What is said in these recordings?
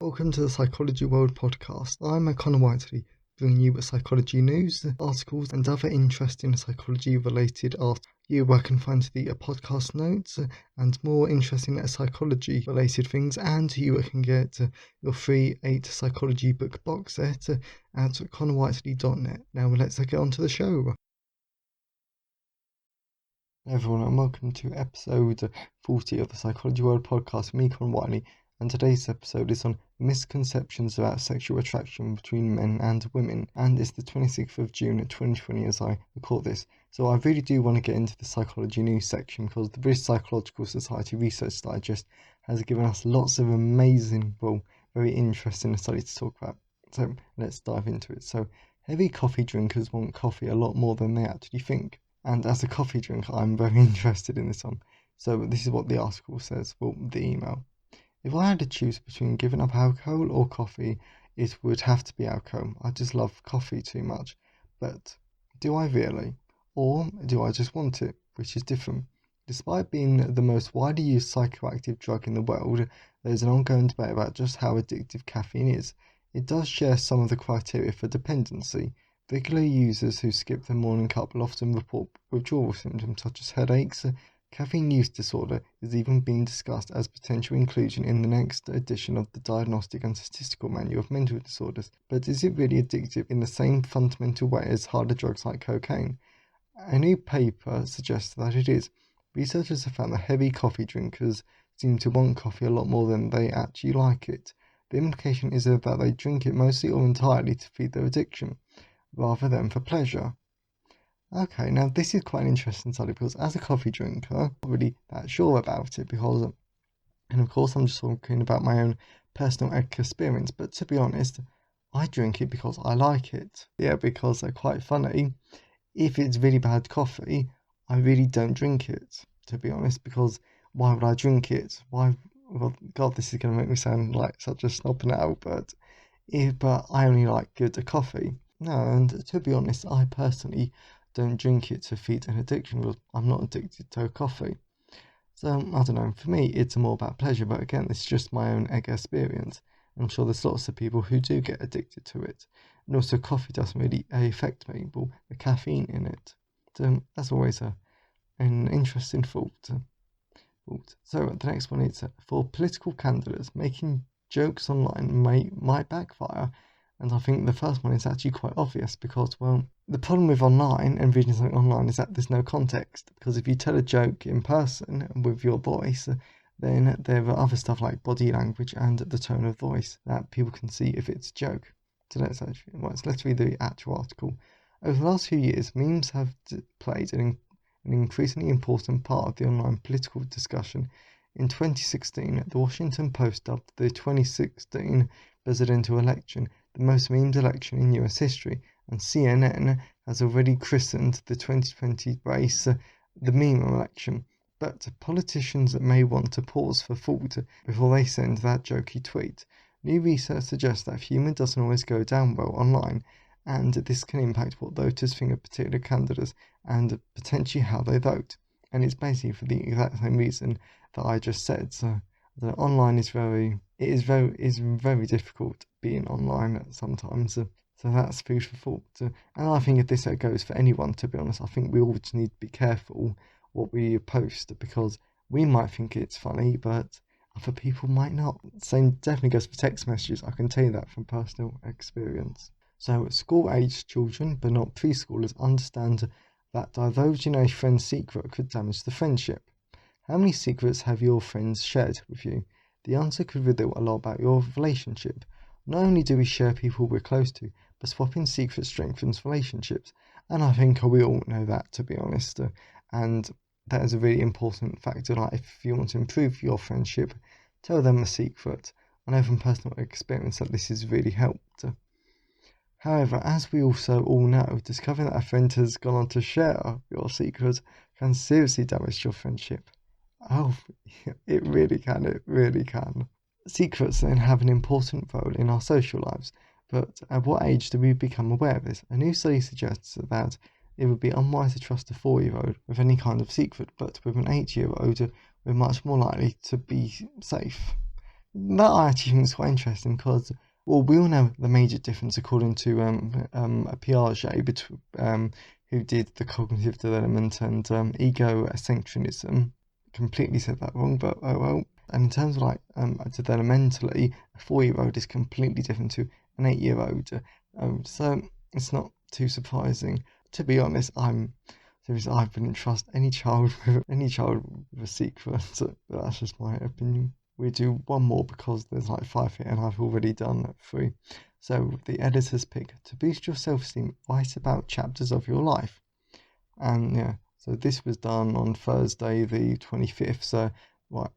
Welcome to the Psychology World podcast. I'm Connor Whiteley, bringing you psychology news, articles, and other interesting psychology-related articles. Where I can find the podcast notes and more interesting psychology-related things, and you can get your free 8 psychology book box set at connorwhiteley.net. Now let's get on to the show. Hello everyone, and welcome to episode 40 of the Psychology World podcast with me, Connor Whiteley. And today's episode is on misconceptions about sexual attraction between men and women, and it's the 26th of June 2020 as I record this. So I really do want to get into the psychology news section because the British Psychological Society Research Digest has given us lots of amazing, very interesting studies to talk about. So let's dive into it. So heavy coffee drinkers want coffee a lot more than they actually think. And as a coffee drinker, I'm very interested in this one. So this is what the article says, the email. If I had to choose between giving up alcohol or coffee, it would have to be alcohol. I just love coffee too much. But do I really? Or do I just want it? Which is different. Despite being the most widely used psychoactive drug in the world, there is an ongoing debate about just how addictive caffeine is. It does share some of the criteria for dependency. Regular users who skip the morning cup will often report withdrawal symptoms such as headaches. Caffeine use disorder is even being discussed as potential inclusion in the next edition of the Diagnostic and Statistical Manual of Mental Disorders. But is it really addictive in the same fundamental way as harder drugs like cocaine? A new paper suggests that it is. Researchers have found that heavy coffee drinkers seem to want coffee a lot more than they actually like it. The implication is that they drink it mostly or entirely to feed their addiction, rather than for pleasure. Okay, now this is quite an interesting study because as a coffee drinker, I'm not really that sure about it because, and of course I'm just talking about my own personal experience, but to be honest, I drink it because I like it. Yeah, because they're quite funny. If it's really bad coffee, I really don't drink it, to be honest, because why would I drink it? Why? Well, God, this is going to make me sound like such a snob now, but I only like good coffee. No, and to be honest, I personally don't drink it to feed an addiction because I'm not addicted to coffee. So, I don't know, for me it's more about pleasure, but again, it's just my own experience. I'm sure there's lots of people who do get addicted to it. And also coffee doesn't really affect me, but the caffeine in it. So that's always an interesting thought. So the next one is for political candidates, making jokes online might backfire. And I think the first one is actually quite obvious because, the problem with online and reading something online is that there's no context. Because if you tell a joke in person with your voice, then there are other stuff like body language and the tone of voice that people can see if it's a joke. So let's read the actual article. Over the last few years, memes have played an increasingly important part of the online political discussion. In 2016, the Washington Post dubbed the 2016 presidential election the most memed election in US history, and CNN has already christened the 2020 race the meme election. But politicians may want to pause for thought before they send that jokey tweet. New research suggests that humour doesn't always go down well online, and this can impact what voters think of particular candidates and potentially how they vote. And it's basically for the exact same reason that I just said. So the online is very difficult being online sometimes. So that's food for thought. And I think if this goes for anyone, to be honest, I think we all just need to be careful what we post because we might think it's funny, but other people might not. Same definitely goes for text messages. I can tell you that from personal experience. So school-aged children, but not preschoolers, understand that divulging a friend's secret could damage the friendship. How many secrets have your friends shared with you? The answer could reveal a lot about your relationship. Not only do we share people we're close to, but swapping secrets strengthens relationships. And I think we all know that, to be honest. And that is a really important factor. Like if you want to improve your friendship, tell them a secret. I know from personal experience that this has really helped. However, as we also all know, discovering that a friend has gone on to share your secret can seriously damage your friendship. Oh, it really can. Secrets then have an important role in our social lives, but at what age do we become aware of this? A new study suggests that it would be unwise to trust a 4-year-old with any kind of secret, but with an 8-year-old, we're much more likely to be safe. that I actually think is quite interesting because, well, we all know the major difference according to Piaget between who did the cognitive development and ego-centricism. Completely said that wrong, but oh well. And in terms of like developmentally, a 4-year-old is completely different to an 8-year-old. So it's not too surprising. To be honest, I wouldn't trust any child with a secret. So that's just my opinion. We do one more because there's like 5 here and I've already done 3. So the editor's pick: to boost your self-esteem, write about chapters of your life. And yeah, so this was done on Thursday the 25th. So right,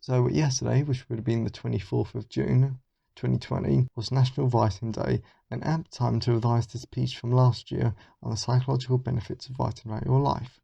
so yesterday, which would have been the 24th of June 2020, was National Writing Day, an apt time to revise this speech from last year on the psychological benefits of writing about your life.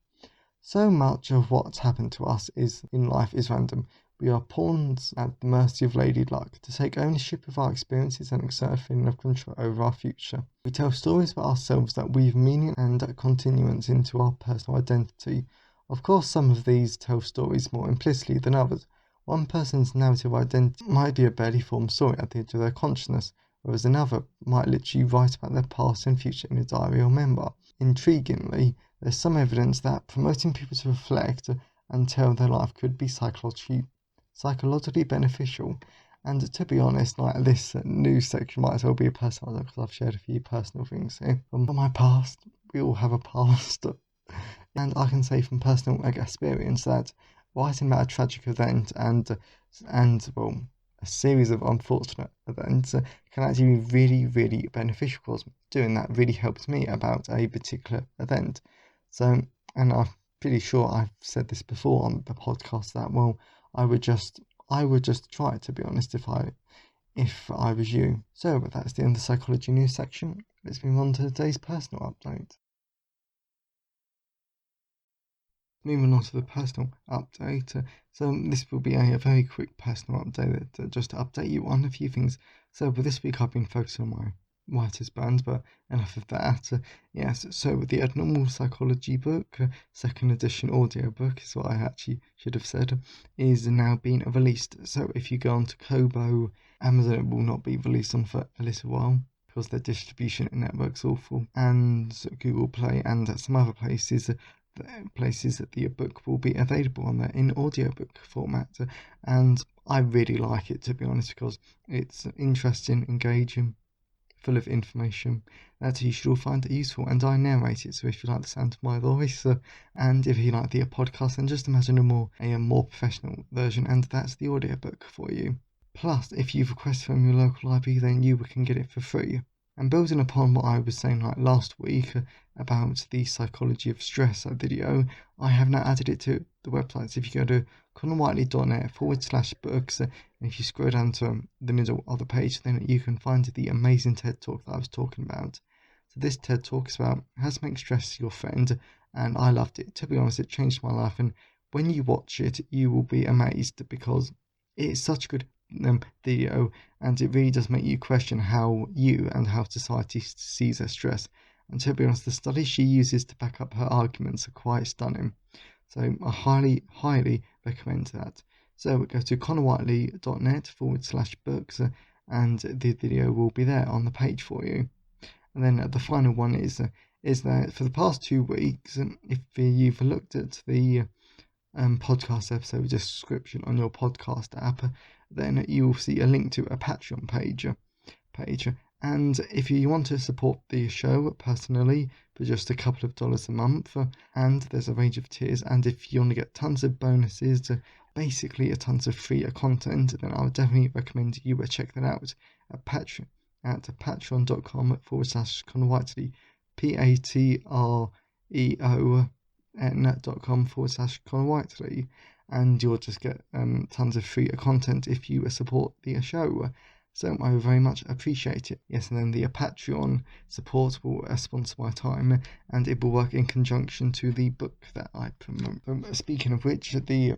So much of what's happened to us in life is random. We are pawns at the mercy of Lady Luck. To take ownership of our experiences and exert a feeling of control over our future. We tell stories about ourselves that weave meaning and continuance into our personal identity. Of course, some of these tell stories more implicitly than others. One person's narrative identity might be a barely formed story at the edge of their consciousness, whereas another might literally write about their past and future in a diary or memoir. Intriguingly, there's some evidence that promoting people to reflect and tell their life could be psychologically beneficial. And to be honest, like this news section might as well be a personal because I've shared a few personal things here from my past. We all have a past. And I can say from personal experience that writing about a tragic event and well, a series of unfortunate events can actually be really, really beneficial because doing that really helps me about a particular event. So, and I'm pretty sure I've said this before on the podcast that, well, I would just try it, to be honest, if I was you. So that's the end of the psychology news section. Let's move on to today's personal update. Moving on to the personal update. So this will be a very quick personal update just to update you on a few things. So for this week I've been focusing on my writer's band, but enough of that. Yes, so the Abnormal Psychology book, second edition audiobook is what I actually should have said, is now being released. So if you go onto Kobo, Amazon, it will not be released on for a little while because their distribution network's awful, and Google Play and some other places that the book will be available on there in audiobook format, and I really like it, to be honest, because it's interesting, engaging, full of information that you should all find it useful, and I narrate it, so if you like the sound of my voice and if you like the podcast, then just imagine a more professional version, and that's the audiobook for you. Plus, if you've requested from your local library, then you can get it for free. And building upon what I was saying like last week about the psychology of stress video, I have now added it to the website. So if you go to connorwhiteley.net/books, and if you scroll down to the middle of the page, then you can find the amazing TED Talk that I was talking about. So this TED Talk is about how to make stress your friend, and I loved it. To be honest, it changed my life, and when you watch it, you will be amazed because it is such a good video, and it really does make you question how you and how society sees their stress. And to be honest, the studies she uses to back up her arguments are quite stunning. So I highly, highly recommend that. So go to connorwhiteley.net/books, and the video will be there on the page for you. And then the final one is that for the past 2 weeks, if you've looked at the podcast episode description on your podcast app, then you will see a link to a Patreon page. And if you want to support the show personally for just a couple of dollars a month, and there's a range of tiers, and if you want to get tons of bonuses, basically a tons of free content, then I would definitely recommend you check that out at patreon.com/ConnorWhiteley, patreon.com/ConnorWhiteley, and you'll just get tons of free content if you support the show. So I very much appreciate it. Yes, and then the Patreon support will sponsor my time, and it will work in conjunction to the book that I promote. Speaking of which, the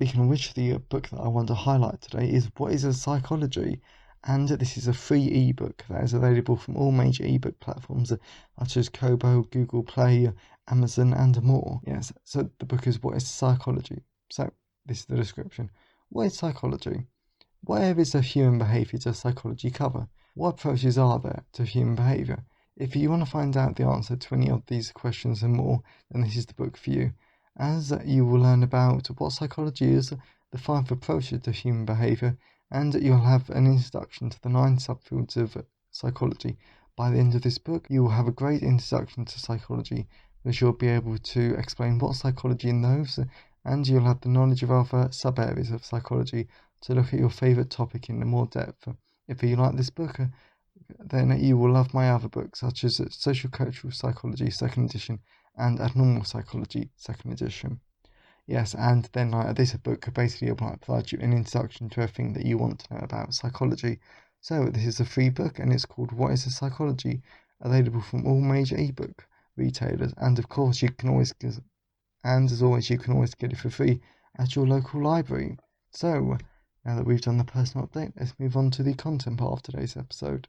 book that I want to highlight today is What is a Psychology? And this is a free ebook that is available from all major ebook platforms such as Kobo, Google Play, Amazon, and more. Yes, so the book is What is Psychology? So this is the description. What is psychology? What areas of human behaviour does psychology cover? What approaches are there to human behaviour? If you want to find out the answer to any of these questions and more, then this is the book for you, as you will learn about what psychology is, the 5 approaches to human behaviour, and you'll have an introduction to the 9 subfields of psychology. By the end of this book, you will have a great introduction to psychology, as you'll be able to explain what psychology in those, and you'll have the knowledge of other sub-areas of psychology to look at your favourite topic in more depth. If you like this book, then you will love my other books, such as Social Cultural Psychology 2nd edition and Abnormal Psychology 2nd edition. Yes, and then this book basically provides you an introduction to everything that you want to know about psychology. So this is a free book, and it's called What is a Psychology? Available from all major ebook retailers, and of course you can always you can always get it for free at your local library. So now that we've done the personal update, let's move on to the content part of today's episode.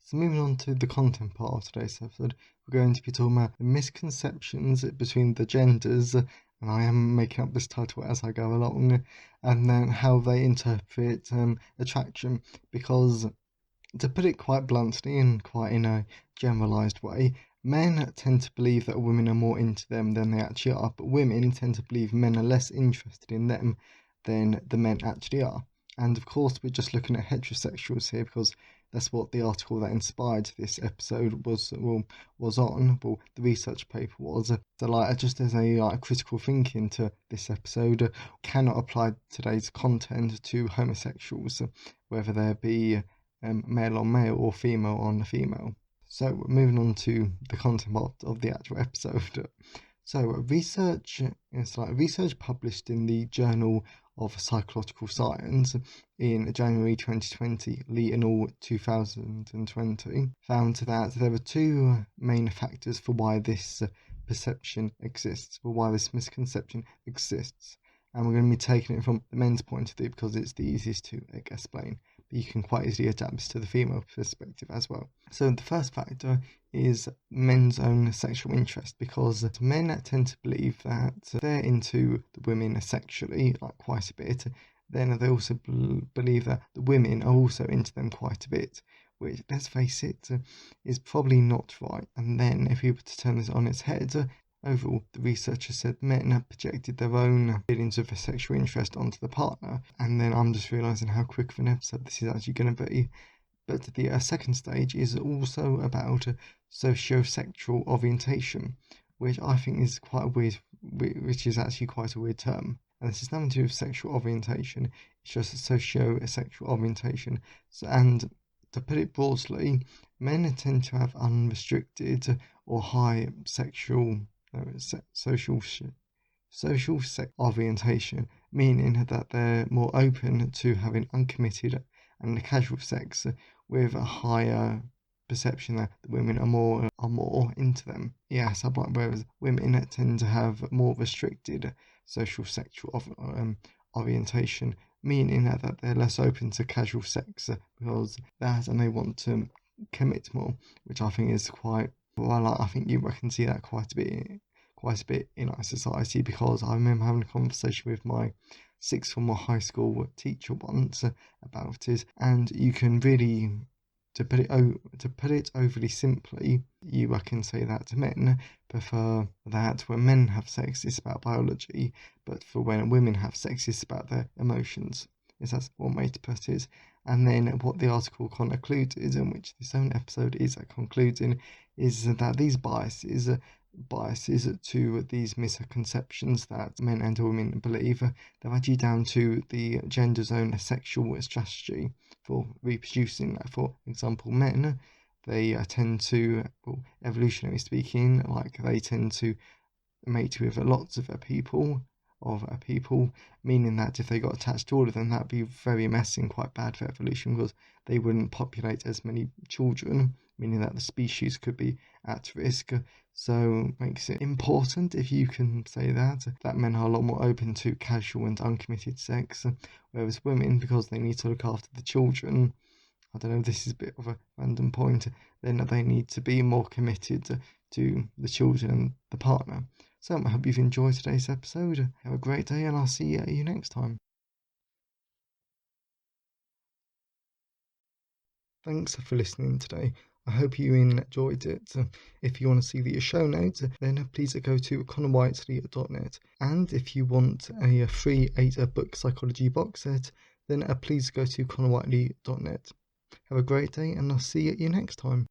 So moving on to the content part of today's episode, we're going to be talking about the misconceptions between the genders, and I am making up this title as I go along, and then how they interpret attraction, because to put it quite bluntly and quite in a generalised way, men tend to believe that women are more into them than they actually are, but women tend to believe men are less interested in them than the men actually are. And of course, we're just looking at heterosexuals here because that's what the article that inspired this episode was on. Well, the research paper was. So, just as a critical thinking to this episode, cannot apply today's content to homosexuals, whether there be male on male or female on female. So moving on to the content of the actual episode. So research published in the Journal of Psychological Science in January 2020, Lee et al. 2020, found that there are 2 main factors for why this perception exists, or why this misconception exists. And we're going to be taking it from the men's point of view because it's the easiest to explain. But you can quite easily adapt this to the female perspective as well. So the first factor is men's own sexual interest, because men tend to believe that they're into the women sexually quite a bit. Then they also believe that the women are also into them quite a bit, which, let's face it, is probably not right. And then if you were to turn this on its head, overall, the researchers said men have projected their own feelings of sexual interest onto the partner, and then I'm just realising how quick of an episode this is actually going to be. But the second stage is also about socio-sexual orientation, which I think is which is actually quite a weird term. And this is nothing to do with sexual orientation, it's just socio-sexual orientation. And to put it broadly, men tend to have unrestricted or high social sex orientation, meaning that they're more open to having uncommitted and casual sex, with a higher perception that the women are more into them. Yes, whereas women tend to have more restricted social sexual orientation, meaning that they're less open to casual sex because that, and they want to commit more, which I think is quite well. I think you can see that quite a bit in our society, because I remember having a conversation with my sixth form or high school teacher once about it, and you can really, to put it overly simply, you can say that men prefer that when men have sex it's about biology, but for when women have sex it's about their emotions. Is that's one way to put it. And then what the article concludes, in which this own episode is concluding, is that these biases to these misconceptions that men and women believe, they're actually down to the gender's own sexual strategy for reproducing. For example, men, they tend to, well, evolutionary speaking, they tend to mate with lots of people, meaning that if they got attached to all of them, that'd be very messy and quite bad for evolution, because they wouldn't populate as many children, meaning that the species could be at risk. So makes it important, if you can say that men are a lot more open to casual and uncommitted sex, whereas women, because they need to look after the children, I don't know, this is a bit of a random point, then they need to be more committed to the children and the partner. So I hope you've enjoyed today's episode. Have a great day, and I'll see you next time. Thanks for listening today. I hope you enjoyed it. If you want to see the show notes, then please go to connorwhiteley.net. And if you want a free 8-book psychology box set, then please go to connorwhiteley.net. Have a great day, and I'll see you next time.